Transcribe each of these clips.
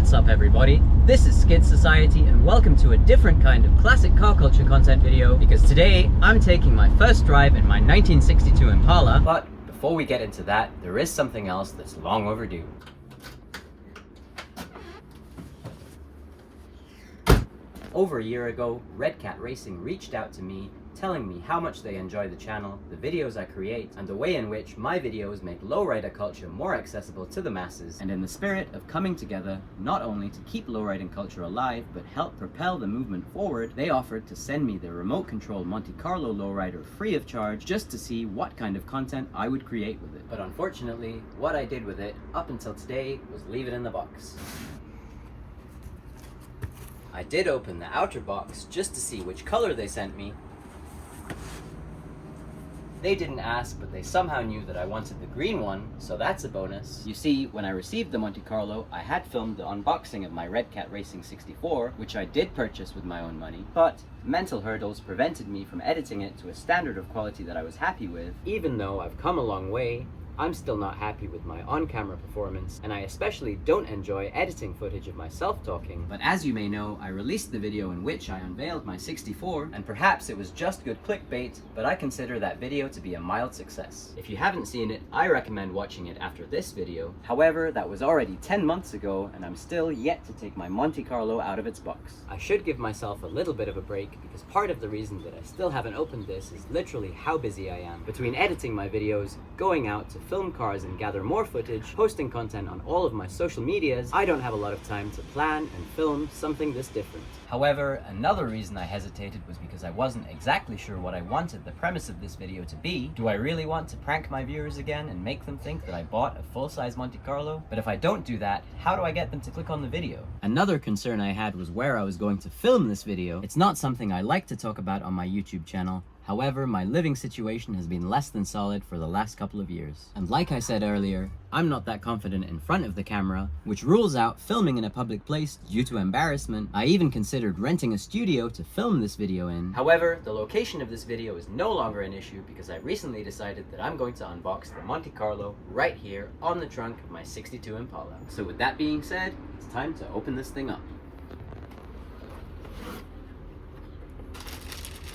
What's up everybody? This is Skid Society and welcome to a different kind of classic car culture content video because today I'm taking my first drive in my 1962 Impala. But before we get into that, there is something else that's long overdue. Over a year ago, Red Cat Racing reached out to me telling me how much they enjoy the channel, the videos I create, and the way in which my videos make lowrider culture more accessible to the masses. And in the spirit of coming together, not only to keep lowriding culture alive, but help propel the movement forward, they offered to send me their remote control Monte Carlo lowrider free of charge just to see what kind of content I would create with it. But unfortunately, what I did with it up until today was leave it in the box. I did open the outer box just to see which color they sent me. They didn't ask, but they somehow knew that I wanted the green one, so that's a bonus. You see, when I received the Monte Carlo, I had filmed the unboxing of my Red Cat Racing 64, which I did purchase with my own money, but mental hurdles prevented me from editing it to a standard of quality that I was happy with. Even though I've come a long way, I'm still not happy with my on-camera performance, and I especially don't enjoy editing footage of myself talking. But as you may know, I released the video in which I unveiled my 64, and perhaps it was just good clickbait, but I consider that video to be a mild success. If you haven't seen it, I recommend watching it after this video. However, that was already 10 months ago, and I'm still yet to take my Monte Carlo out of its box. I should give myself a little bit of a break, because part of the reason that I still haven't opened this is literally how busy I am. Between editing my videos, going out to film cars and gather more footage, posting content on all of my social medias, I don't have a lot of time to plan and film something this different. However, another reason I hesitated was because I wasn't exactly sure what I wanted the premise of this video to be. Do I really want to prank my viewers again and make them think that I bought a full-size Monte Carlo? But if I don't do that, how do I get them to click on the video? Another concern I had was where I was going to film this video. It's not something I like to talk about on my YouTube channel. However, my living situation has been less than solid for the last couple of years. And like I said earlier, I'm not that confident in front of the camera, which rules out filming in a public place due to embarrassment. I even considered renting a studio to film this video in. However, the location of this video is no longer an issue because I recently decided that I'm going to unbox the Monte Carlo right here on the trunk of my 62 Impala. So with that being said, it's time to open this thing up.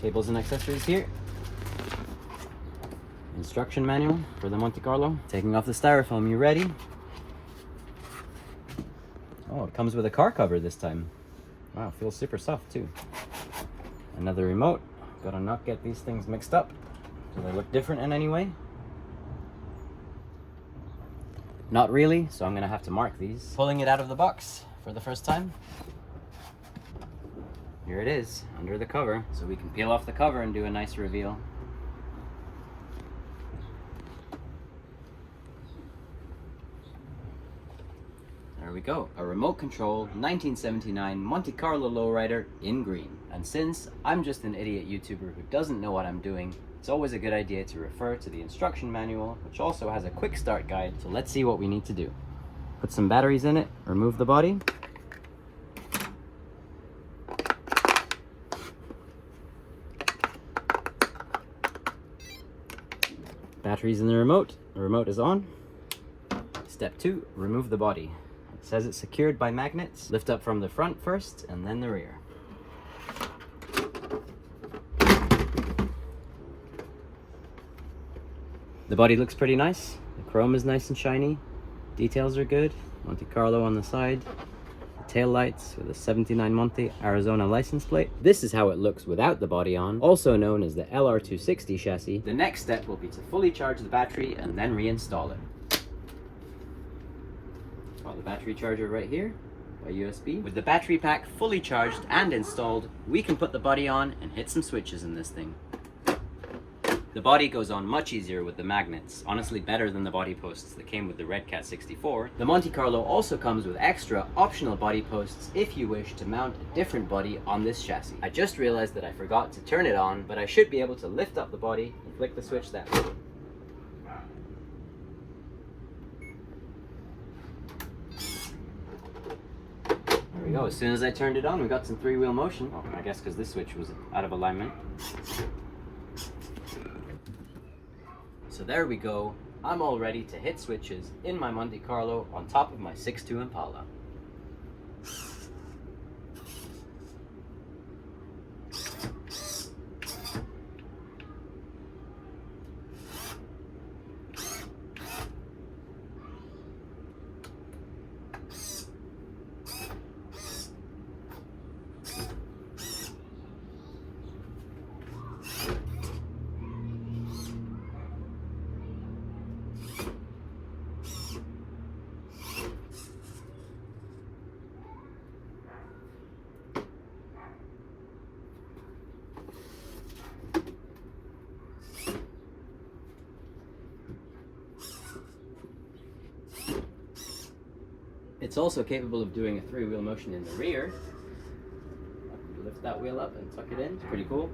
Cables and accessories here. Instruction manual for the Monte Carlo. Taking off the styrofoam, you ready? Oh, it comes with a car cover this time. Wow, feels super soft too. Another remote. Gotta not get these things mixed up. Do they look different in any way? Not really, so I'm gonna have to mark these. Pulling it out of the box for the first time. Here it is, under the cover. So we can peel off the cover and do a nice reveal. There we go, a remote control 1979 Monte Carlo lowrider in green. And since I'm just an idiot YouTuber who doesn't know what I'm doing, it's always a good idea to refer to the instruction manual, which also has a quick start guide. So let's see what we need to do. Put some batteries in it, remove the body. Batteries in the remote is on. Step 2, remove the body. It says it's secured by magnets. Lift up from the front first and then the rear. The body looks pretty nice. The chrome is nice and shiny. Details are good. Monte Carlo on the side. Tail lights with a 79 Monte Arizona license plate. This is how it looks without the body on, also known as the LR260 chassis. The next step will be to fully charge the battery and then reinstall it. Got the battery charger right here by USB. With the battery pack fully charged and installed, we can put the body on and hit some switches in this thing. The body goes on much easier with the magnets, honestly better than the body posts that came with the Red Cat 64. The Monte Carlo also comes with extra optional body posts if you wish to mount a different body on this chassis. I just realized that I forgot to turn it on, but I should be able to lift up the body and flick the switch that way. There we go, as soon as I turned it on, we got some three-wheel motion. Oh, I guess because this switch was out of alignment. So there we go. I'm all ready to hit switches in my Monte Carlo on top of my 6.2 Impala. It's also capable of doing a three-wheel motion in the rear. Lift that wheel up and tuck it in. It's pretty cool.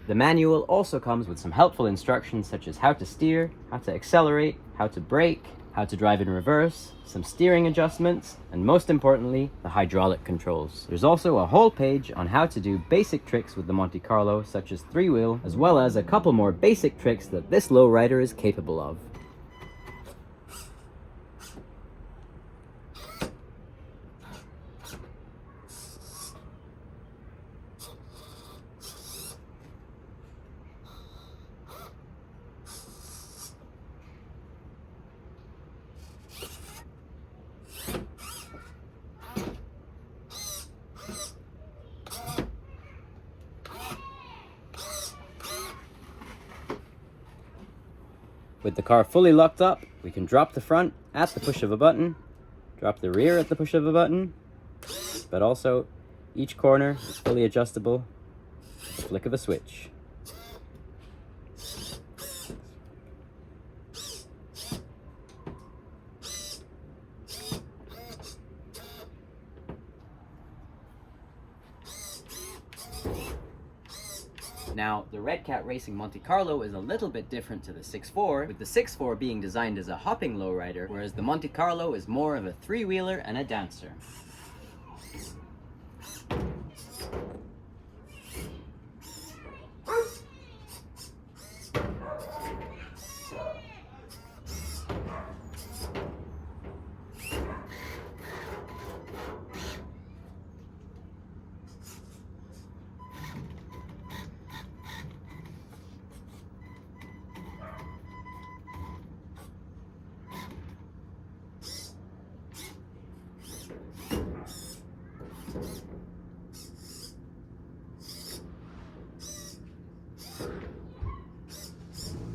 The manual also comes with some helpful instructions such as how to steer, how to accelerate, how to brake, how to drive in reverse, some steering adjustments, and most importantly, the hydraulic controls. There's also a whole page on how to do basic tricks with the Monte Carlo, such as three-wheel, as well as a couple more basic tricks that this lowrider is capable of. With the car fully locked up, we can drop the front at the push of a button, drop the rear at the push of a button, but also each corner is fully adjustable with the flick of a switch. Now, the Red Cat Racing Monte Carlo is a little bit different to the 6.4, with the 6.4 being designed as a hopping lowrider, whereas the Monte Carlo is more of a three-wheeler and a dancer.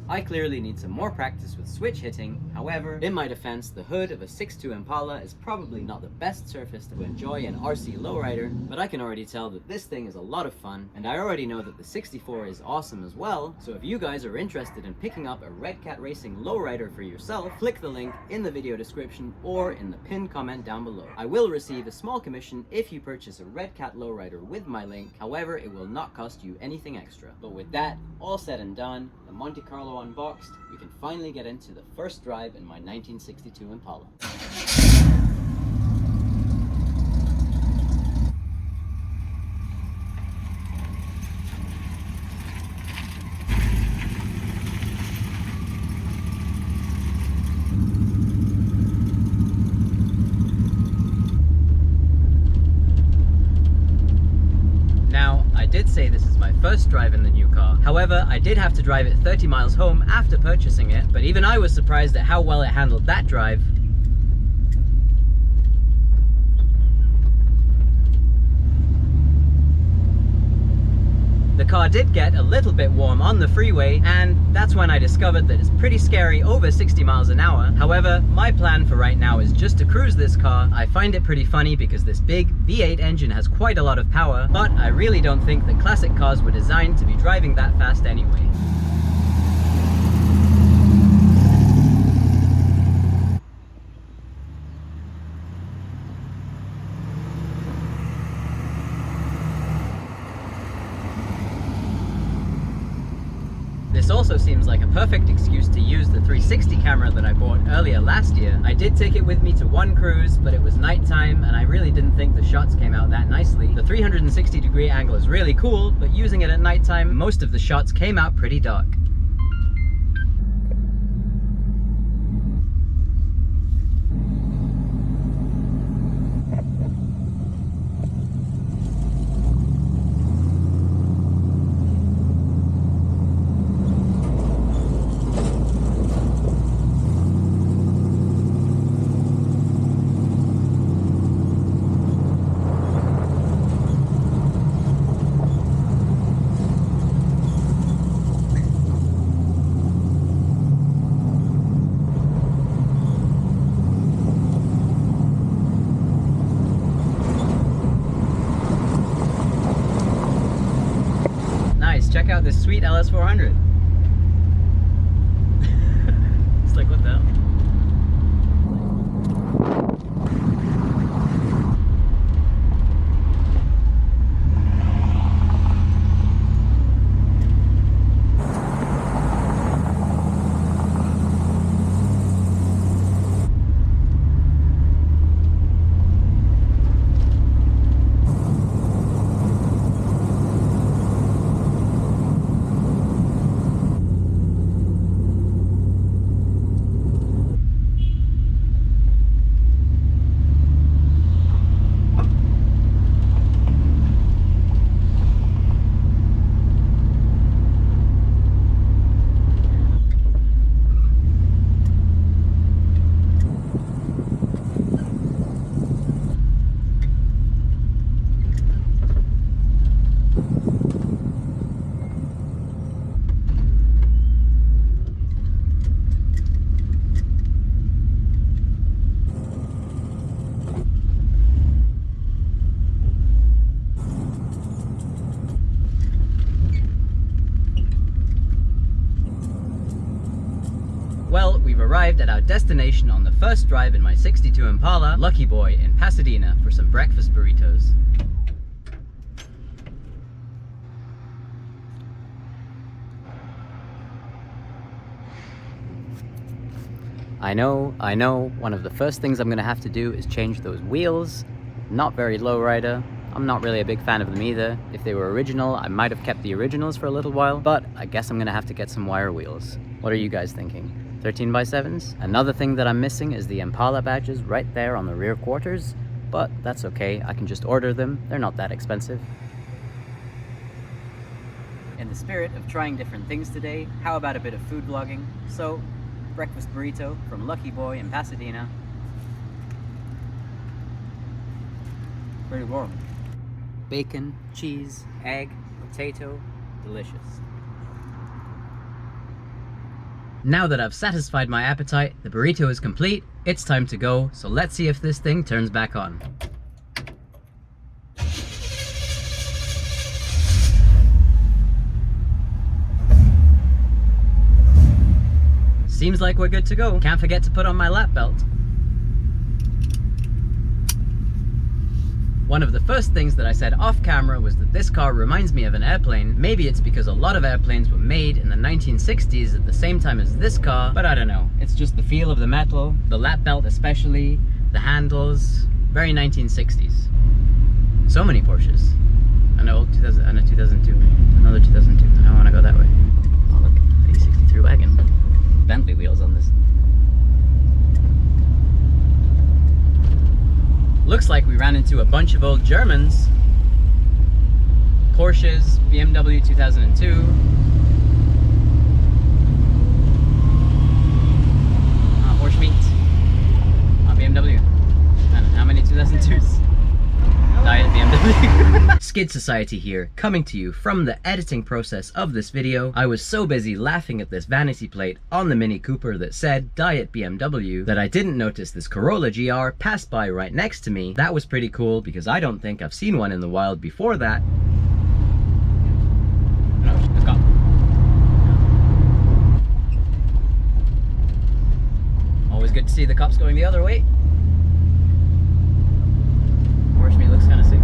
I clearly need some more practice with switch hitting. However, in my defense, the hood of a 6.2 Impala is probably not the best surface to enjoy an RC lowrider, but I can already tell that this thing is a lot of fun, and I already know that the 64 is awesome as well. So if you guys are interested in picking up a Red Cat Racing lowrider for yourself, click the link in the video description or in the pinned comment down below. I will receive a small commission if you purchase a Red Cat lowrider with my link. However, it will not cost you anything extra. But with that all said and done, the Monte Carlo unboxed, we can finally get into the first drive in my 1962 Impala. I did say this is my first drive in the new car. However, I did have to drive it 30 miles home after purchasing it, but even I was surprised at how well it handled that drive. The car did get a little bit warm on the freeway, and that's when I discovered that it's pretty scary over 60 miles an hour. However, my plan for right now is just to cruise this car. I find it pretty funny because this big V8 engine has quite a lot of power, but I really don't think that classic cars were designed to be driving that fast anyway. This also seems like a perfect excuse to use the 360 camera that I bought earlier last year. I did take it with me to one cruise, but it was nighttime and I really didn't think the shots came out that nicely. The 360-degree angle is really cool, but using it at nighttime, most of the shots came out pretty dark. check out this sweet LS400. It's like, what the hell? Well, we've arrived at our destination on the first drive in my 62 Impala, Lucky Boy in Pasadena, for some breakfast burritos. I know, one of the first things I'm gonna have to do is change those wheels. Not very lowrider. I'm not really a big fan of them either. If they were original, I might have kept the originals for a little while, but I guess I'm gonna have to get some wire wheels. What are you guys thinking? 13x7s? Another thing that I'm missing is the Impala badges right there on the rear quarters, but that's okay, I can just order them, they're not that expensive. In the spirit of trying different things today, how about a bit of food vlogging? So, breakfast burrito from Lucky Boy in Pasadena. Pretty warm. Bacon, cheese, egg, potato, delicious. Now that I've satisfied my appetite, the burrito is complete, it's time to go, so let's see if this thing turns back on. Seems like we're good to go. Can't forget to put on my lap belt. One of the first things that I said off camera was that this car reminds me of an airplane. Maybe it's because a lot of airplanes were made in the 1960s at the same time as this car, but I don't know. It's just the feel of the metal, the lap belt especially, the handles, very 1960s. So many Porsches. An old 2000, and a 2002, another 2002. I want to go that way. Oh look, 8063 wagon. Bentley wheels on this. Looks like we ran into a bunch of old Germans. Porsches, BMW 2002. Porsche meat. BMW. And how many 2002s? Diet BMW. Skid Society here, coming to you from the editing process of this video. I was so busy laughing at this vanity plate on the Mini Cooper that said Diet BMW that I didn't notice this Corolla GR pass by right next to me. That was pretty cool because I don't think I've seen one in the wild before that. No, it's gone. Always good to see the cops going the other way. Porsche me looks kind of sick.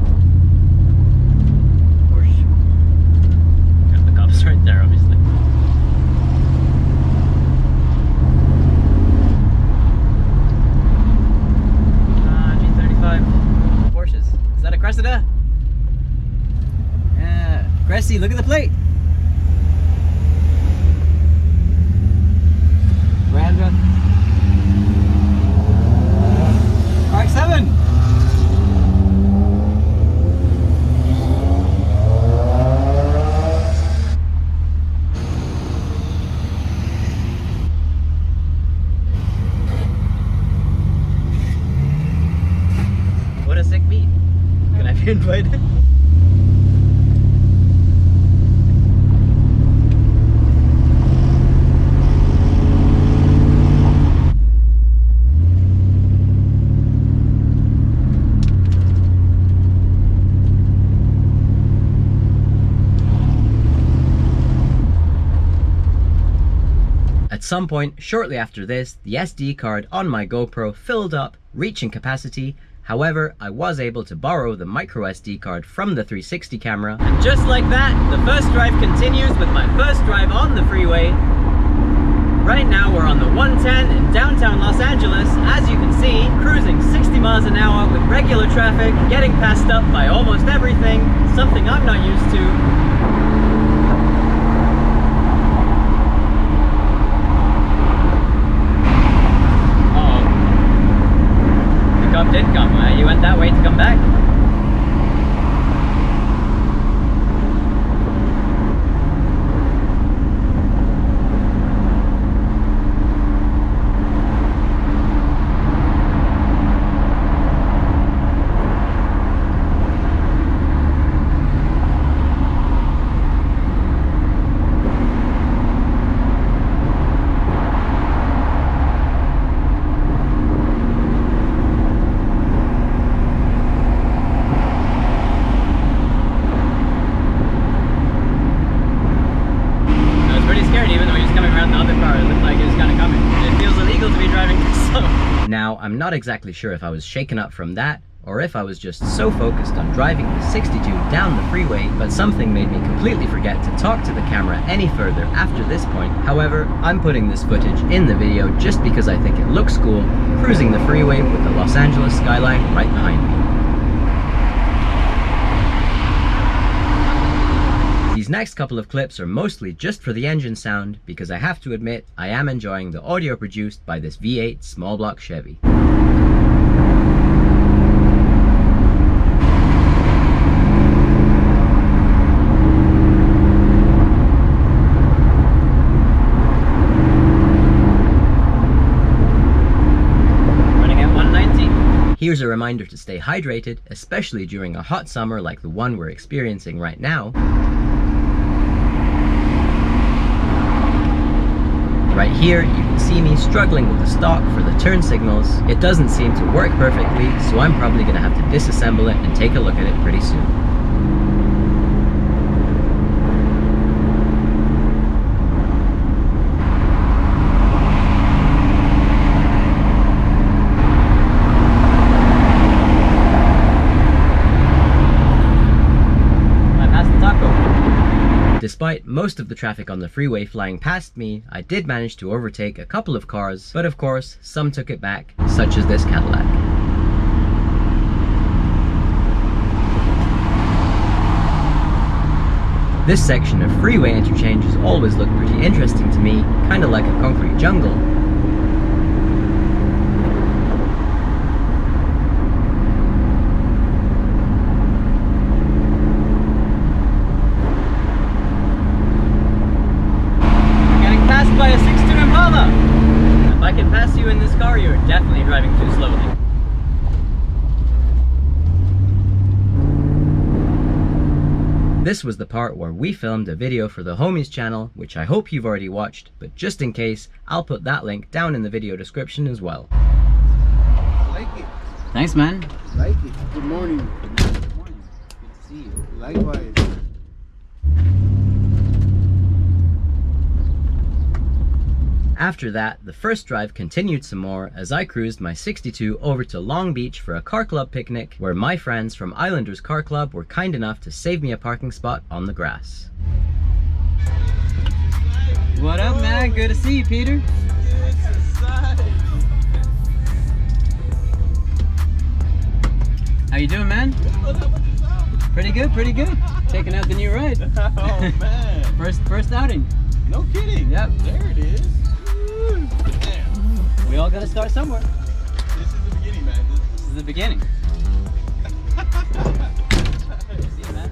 Porsche. Got the cops right there, obviously. G35 Porsches. Is that a Cressida? Yeah. Cressy, look at the plate. Grandra. RX-7. What a sick meet. Can I be invited? At some point shortly after this, the SD card on my GoPro filled up, reaching capacity. However, I was able to borrow the micro SD card from the 360 camera. And just like that, the first drive continues with my first drive on the freeway. Right now we're on the 110 in downtown Los Angeles. As you can see, cruising 60 miles an hour with regular traffic, getting passed up by almost everything, something I'm not used to. Uh-oh. The cop did come, right? He went that way to come back. Now, I'm not exactly sure if I was shaken up from that, or if I was just so focused on driving the 62 down the freeway, but something made me completely forget to talk to the camera any further after this point. However, I'm putting this footage in the video just because I think it looks cool, cruising the freeway with the Los Angeles skyline right behind me. These next couple of clips are mostly just for the engine sound, because I have to admit I am enjoying the audio produced by this V8 small block Chevy. Here's a reminder to stay hydrated, especially during a hot summer like the one we're experiencing right now. Right here, you can see me struggling with the stock for the turn signals. It doesn't seem to work perfectly, so I'm probably going to have to disassemble it and take a look at it pretty soon. Despite most of the traffic on the freeway flying past me, I did manage to overtake a couple of cars, but of course, some took it back, such as this Cadillac. This section of freeway interchanges always look pretty interesting to me, kinda like a concrete jungle. By a 62 Impala! If I can pass you in this car, you're definitely driving too slowly. This was the part where we filmed a video for the Homies channel, which I hope you've already watched, but just in case, I'll put that link down in the video description as well. Like it. Thanks, man. Like it. Good morning. Good morning. Good to see you. Likewise. After that, the first drive continued some more as I cruised my 62 over to Long Beach for a car club picnic, where my friends from Islanders Car Club were kind enough to save me a parking spot on the grass. What up, man? Good to see you, Peter. How you doing, man? Pretty good, pretty good. Taking out the new ride. Oh, man. First outing. No kidding. Yep. There it is. Damn. We all gotta start somewhere. This is the beginning, man. This is the beginning. See you, man.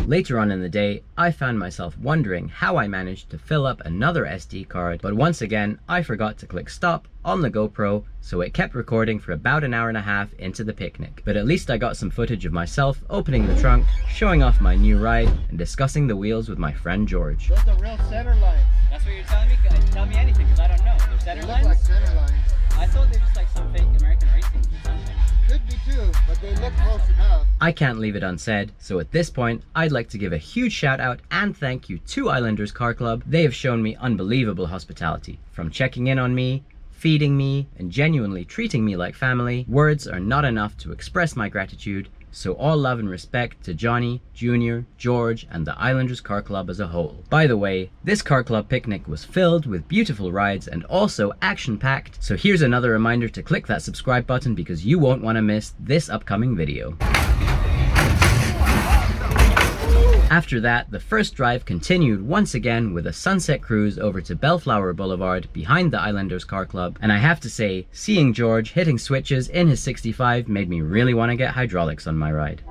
Later on in the day, I found myself wondering how I managed to fill up another SD card, but once again, I forgot to click stop on the GoPro, so it kept recording for about an hour and a half into the picnic. But at least I got some footage of myself opening the trunk, showing off my new ride, and discussing the wheels with my friend George. Those are real center lines. That's what you're telling me? Tell me anything, because I don't know. They're center They look like center lines. I thought they were just like some fake American racing or something. Could be too. too, but they look close enough. I can't leave it unsaid, so at this point, I'd like to give a huge shout out and thank you to Islanders Car Club. They have shown me unbelievable hospitality, from checking in on me, feeding me, and genuinely treating me like family. Words are not enough to express my gratitude, so all love and respect to Johnny, Junior, George, and the Islanders Car Club as a whole. By the way, this car club picnic was filled with beautiful rides and also action-packed, so here's another reminder to click that subscribe button because you won't want to miss this upcoming video. After that, the first drive continued once again with a sunset cruise over to Bellflower Boulevard behind the Islanders Car Club, and I have to say, seeing George hitting switches in his 65 made me really want to get hydraulics on my ride.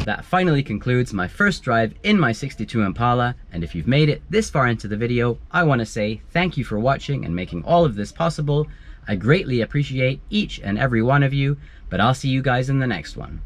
That finally concludes my first drive in my 62 Impala, and if you've made it this far into the video, I want to say thank you for watching and making all of this possible. I greatly appreciate each and every one of you, but I'll see you guys in the next one.